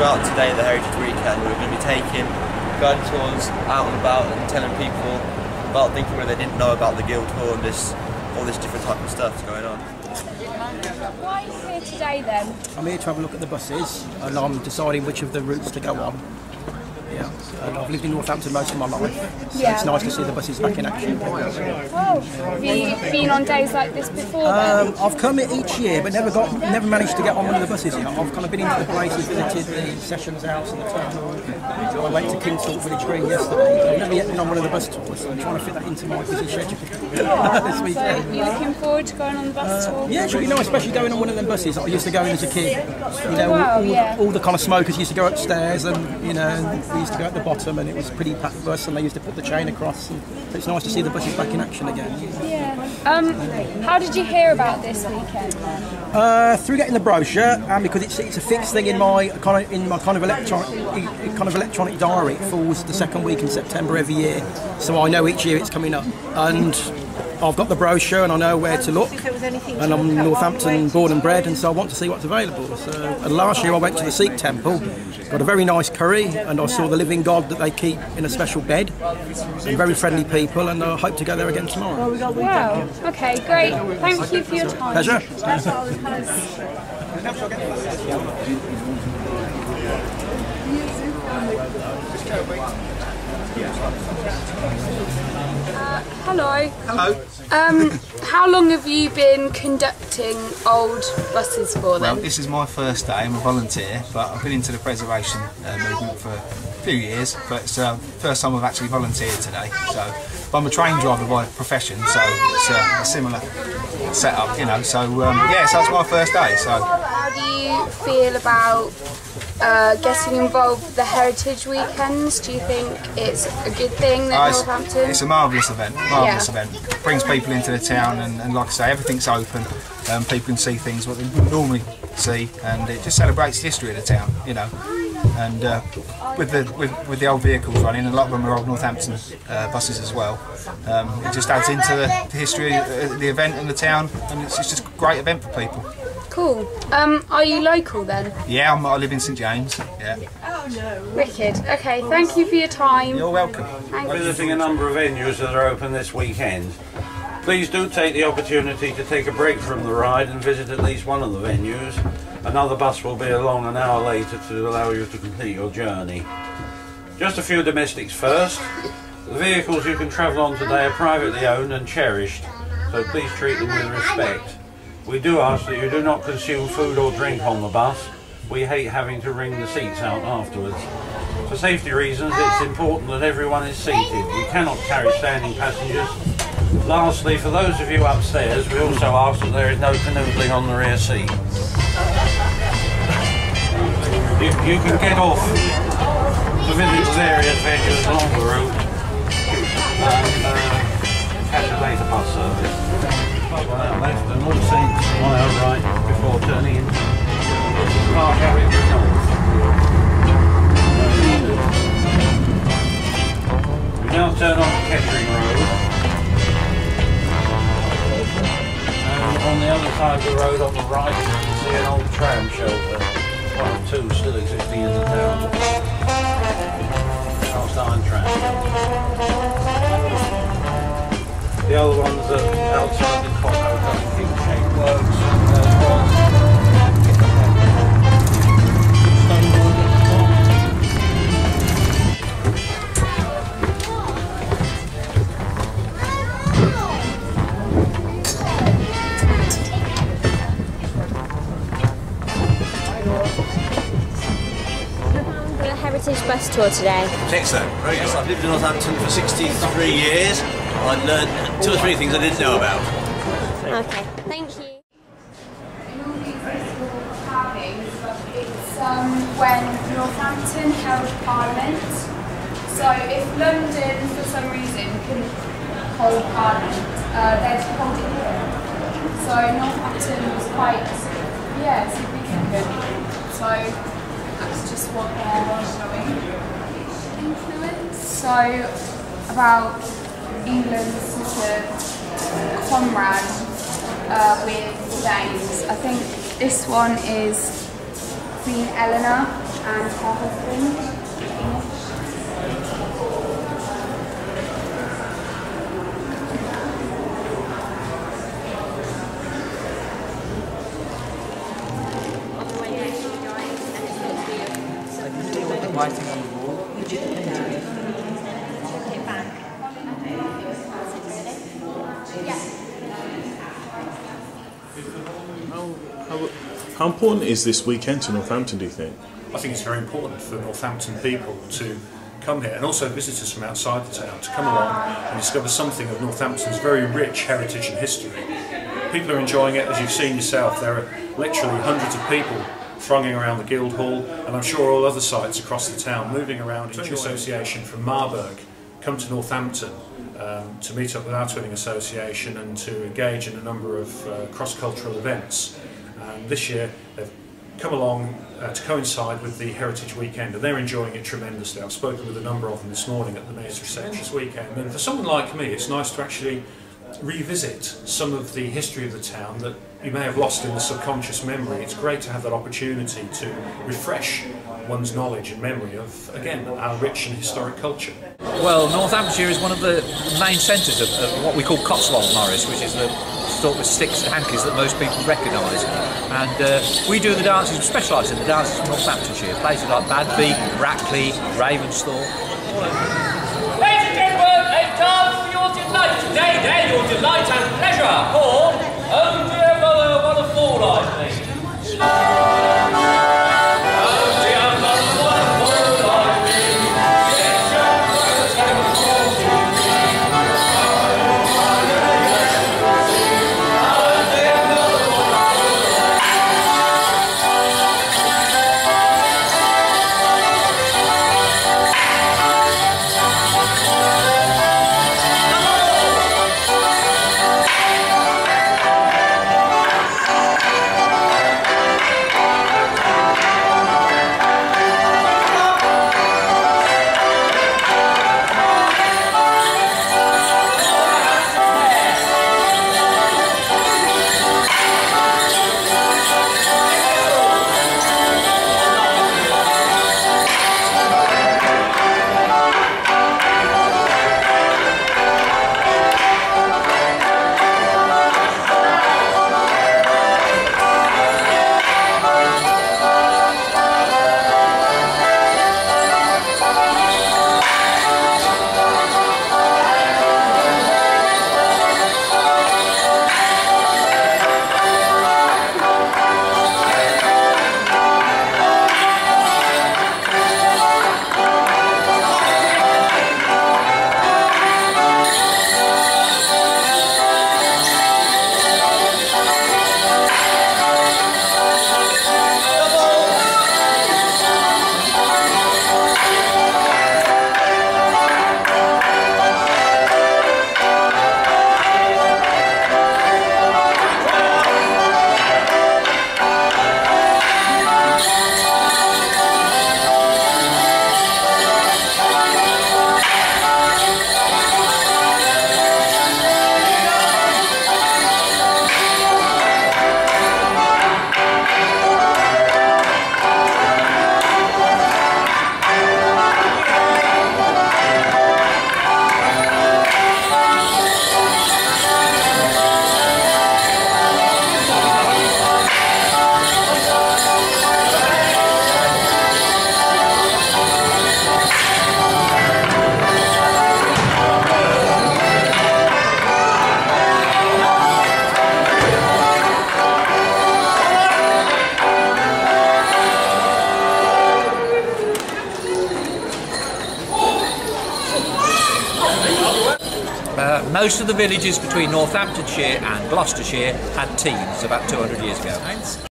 throughout today, the Heritage Weekend, we're going to be taking guided tours out and about and telling people about things where they didn't know about the Guildhall and all this different type of stuff going on. Why are you here today then? I'm here to have a look at the buses and I'm deciding which of the routes to go on. Yeah, and I've lived in Northampton most of my life, so it's nice to see the buses back in action. Oh, have you been on days like this before then? I've come each year, but never managed to get on one of the buses yet. I've kind of been into the places, visited the Sessions House and the Town Hall. I went to Kingsthorpe Village Green yesterday. I've never yet been on one of the bus tours, so I'm trying to fit that into my busy schedule this weekend. So you're looking forward to going on the bus tour? Yeah, it's really nice, especially going on one of them buses that I used to go in as a kid. You know, all the kind of smokers used to go upstairs, and you know, we used to go at the bottom, and it was a pretty packed bus, and they used to put the chain across. And it's nice to see the buses back in action again. Yeah. How did you hear about this weekend then? Through getting the brochure, and because it's a fixed thing in my kind of electronic diary. It falls the second week in September every year, so I know each year it's coming up, and I've got the brochure and I know where to look, and I'm Northampton born and bred, and so I want to see what's available. So and last year I went to the Sikh temple, got a very nice curry, and I saw the living God that they keep in a special bed, and very friendly people, and I hope to go there again tomorrow. Wow, okay, great. Thank you for your time. Pleasure. Hello. Hello. How long have you been conducting old buses for then? Well, this is my first day. I'm a volunteer, but I've been into the preservation movement for a few years, but it's the first time I've actually volunteered today. So I'm a train driver by profession, so it's a similar setup, you know. So yeah, so it's my first day. So how do you feel about getting involved with the Heritage Weekends? Do you think it's a good thing that Northampton? It's a marvellous event, It brings people into the town, and like I say, everything's open. People can see things what they normally see, and it just celebrates the history of the town, you know. And with the old vehicles running, a lot of them are old Northampton buses as well. It just adds into the history of the event and the town, and it's just a great event for people. Cool. Are you local then? Yeah, I live in St James. Yeah. Wicked. Okay, thank you for your time. You're welcome. Visiting a number of venues that are open this weekend. Please do take the opportunity to take a break from the ride and visit at least one of the venues. Another bus will be along an hour later to allow you to complete your journey. Just a few domestics first. The vehicles you can travel on today are privately owned and cherished, so please treat them with respect. We do ask that you do not consume food or drink on the bus. We hate having to wring the seats out afterwards. For safety reasons, it's important that everyone is seated. We cannot carry standing passengers. Lastly, for those of you upstairs, we also ask that there is no canoodling on the rear seat. You can get off to visit various venues along the route and catch a later bus service. On our left and all seats on our right before turning into Park Avenue North. We now turn on Kettering Road, and on the other side of the road on the right you can see an old tram shelter, one of two still existing in the town. Cast iron tram. The other ones are outside the Cotto King-shaped works. The Heritage bus tour today. Excellent. Very good. I've lived in Northampton for 63 years. I learned 2 or 3 things I didn't know about. Okay, thank you. It's when Northampton held Parliament. So if London, for some reason, couldn't hold Parliament, they'd hold it here. So Northampton was quite, significant. So that's just what they're showing. Influence. So about England's sort of comrade with Danes. I think this one is Queen Eleanor. and her husband. Writing on the wall. How important is this weekend to Northampton, do you think? I think it's very important for Northampton people to come here, and also visitors from outside the town, to come along and discover something of Northampton's very rich heritage and history. People are enjoying it, as you've seen yourself. There are literally hundreds of people thronging around the Guildhall, and I'm sure all other sites across the town, moving around. Twinning Association from Marburg come to Northampton to meet up with our Twinning Association and to engage in a number of cross-cultural events. And this year they've come along to coincide with the Heritage Weekend, and they're enjoying it tremendously. I've spoken with a number of them this morning at the Mayor's reception this weekend, and for someone like me it's nice to actually revisit some of the history of the town that you may have lost in the subconscious memory. It's great to have that opportunity to refresh one's knowledge and memory of, again, our rich and historic culture. Well, Northamptonshire is one of the main centres of what we call Cotswold Morris, which is the sort with sticks and hankies that most people recognise. And we do the dances, we specialise in the dances of Northamptonshire, places like Badby, Brackley, Ravensthorpe. Ladies and gentlemen, it's time for your delight today, your delight and pleasure for Oh Dear Mother, What a Fool I've Been. Most of the villages between Northamptonshire and Gloucestershire had teams about 200 years ago.